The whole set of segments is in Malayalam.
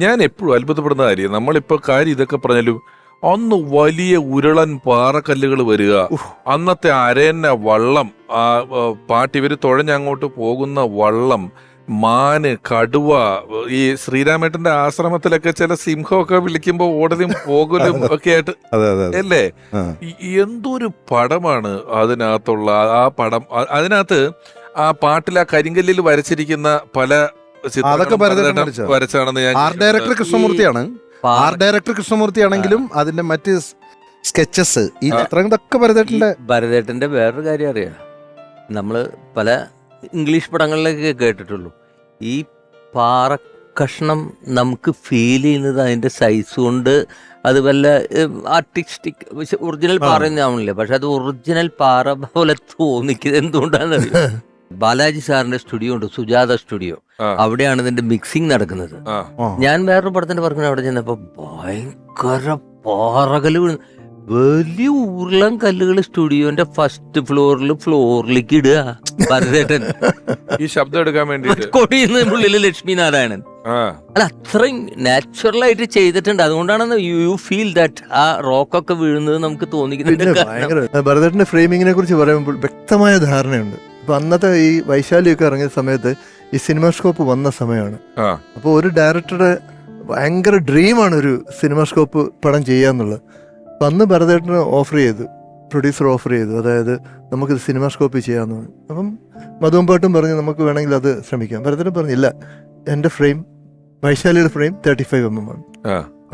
ഞാൻ എപ്പോഴും അത്ഭുതപ്പെടുന്ന കാര്യം നമ്മളിപ്പോ കാര്യം ഇതൊക്കെ പറഞ്ഞാലും അന്ന് വലിയ ഉരുളൻ പാറക്കല്ലുകൾ വരിക, അന്നത്തെ അരയന്ന വള്ളം, പാട്ട് ഇവര് തുഴഞ്ഞങ്ങോട്ട് പോകുന്ന വള്ളം, മാന്, കടുവ, ഈ ശ്രീരാമേട്ടന്റെ ആശ്രമത്തിലൊക്കെ ചില സിംഹമൊക്കെ വിളിക്കുമ്പോ ഓടലും പോകലും ഒക്കെ ആയിട്ട് അല്ലേ? എന്തൊരു പടമാണ് അതിനകത്തുള്ള ആ പടം. അതിനകത്ത് ആ പാട്ടിൽ ആ കരിങ്കല്ലിൽ വരച്ചിരിക്കുന്ന പല വരച്ചാണെന്ന് ഞാൻ ആർട്ട് ഡയറക്ടർ കൃഷ്ണമൂർത്തിയാണ്. ആർട്ട് ഡയറക്ടർ കൃഷ്ണമൂർത്തി ആണെങ്കിലും അതിന്റെ മറ്റ് സ്കെച്ചസ്, ഈ ചിത്രങ്ങളൊക്കെ ഭരതേട്ടന്റെ വേറൊരു കാര്യം അറിയാം. നമ്മള് പല ഇംഗ്ലീഷ് പടങ്ങളിലൊക്കെ കേട്ടിട്ടുള്ളൂ. ഈ പാറ കഷ്ണം നമുക്ക് ഫീൽ ചെയ്യുന്നത് അതിന്റെ സൈസ് കൊണ്ട്. അത് വല്ല ആർട്ടിസ്റ്റിക് ഒറിജിനൽ പാറയൊന്നും, പക്ഷെ അത് ഒറിജിനൽ പാറ പോലെ തോന്നിക്കുന്നത് എന്തുകൊണ്ടാണെന്നറിയാം? ബാലാജി സാറിന്റെ സ്റ്റുഡിയോ ഉണ്ട്, സുജാത സ്റ്റുഡിയോ. അവിടെയാണ് ഇതിന്റെ മിക്സിംഗ് നടക്കുന്നത്. ഞാൻ വേറൊരു പടത്തിന്റെ വർക്കിന് അവിടെ ചെന്നപ്പോ ഭയങ്കര പാറകല്, വലിയ ഉരുളൻ കല്ലുകൾ സ്റ്റുഡിയോന്റെ ഫസ്റ്റ് ഫ്ലോറിലേക്ക് ഇടുക ഭരതേട്ടൻ, ഈ ശബ്ദം എടുക്കാൻ വേണ്ടി കൊടിയുന്ന ഉള്ളില് ലക്ഷ്മി നാരായണൻ. അല്ല, അത്രയും നാച്ചുറൽ ആയിട്ട് ചെയ്തിട്ടുണ്ട്. അതുകൊണ്ടാണ് യു ഫീൽ ദാറ്റ് ആ റോക്കൊക്കെ വീഴുന്നത് നമുക്ക് തോന്നിക്കുന്നത്. ഭരതേട്ടന്റെ ഫ്രെയിമിങ്ങിനെ കുറിച്ച് പറയുമ്പോൾ വ്യക്തമായ ധാരണയുണ്ട്. അപ്പൊ അന്നത്തെ ഈ വൈശാലിയൊക്കെ ഇറങ്ങിയ സമയത്ത് ഈ സിനിമാസ്കോപ്പ് വന്ന സമയമാണ്. അപ്പോൾ ഒരു ഡയറക്ടറുടെ ഭയങ്കര ഡ്രീമാണ് ഒരു സിനിമാസ്കോപ്പ് പടം ചെയ്യാന്നുള്ളത്. അപ്പം അന്ന് ഭരതേട്ടന് പ്രൊഡ്യൂസർ ഓഫർ ചെയ്തു, അതായത് നമുക്കിത് സിനിമാസ്കോപ്പ് ചെയ്യാമെന്ന് പറഞ്ഞു. അപ്പം മധുവമ്പാട്ടും പറഞ്ഞു നമുക്ക് വേണമെങ്കിൽ അത് ശ്രമിക്കാം. ഭരതേട്ടൻ പറഞ്ഞില്ല, എൻ്റെ ഫ്രെയിം, വൈശാലിയുടെ ഫ്രെയിം 35mm ആണ്.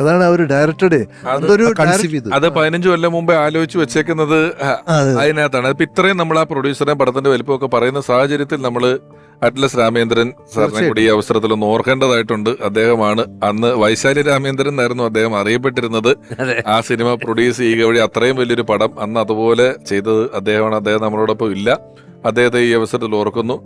അതാണ് ആ ഒരു ഡയറക്ടറുടെ അത് 15 കൊല്ലം മുമ്പേ ആലോചിച്ച് വെച്ചേക്കുന്നത് അതിനകത്താണ്. അപ്പൊ ഇത്രയും നമ്മൾ ആ പ്രൊഡ്യൂസറെ പടത്തിന്റെ വലിപ്പമൊക്കെ പറയുന്ന സാഹചര്യത്തിൽ നമ്മള് അറ്റ്ലസ് രാമേന്ദ്രൻ സാറിനെ കൂടി ഈ അവസരത്തിൽ ഒന്ന് ഓർക്കേണ്ടതായിട്ടുണ്ട്. അദ്ദേഹമാണ് അന്ന് വൈശാലി രാമേന്ദ്രൻ എന്നായിരുന്നു അദ്ദേഹം അറിയപ്പെട്ടിരുന്നത്. ആ സിനിമ പ്രൊഡ്യൂസ് ചെയ്യുക വഴി അത്രയും വലിയൊരു പടം അന്ന് അതുപോലെ ചെയ്തത് അദ്ദേഹമാണ്. അദ്ദേഹം നമ്മളോടൊപ്പം ഇല്ല. അദ്ദേഹത്തെ ഈ അവസരത്തിൽ ഓർക്കുന്നു.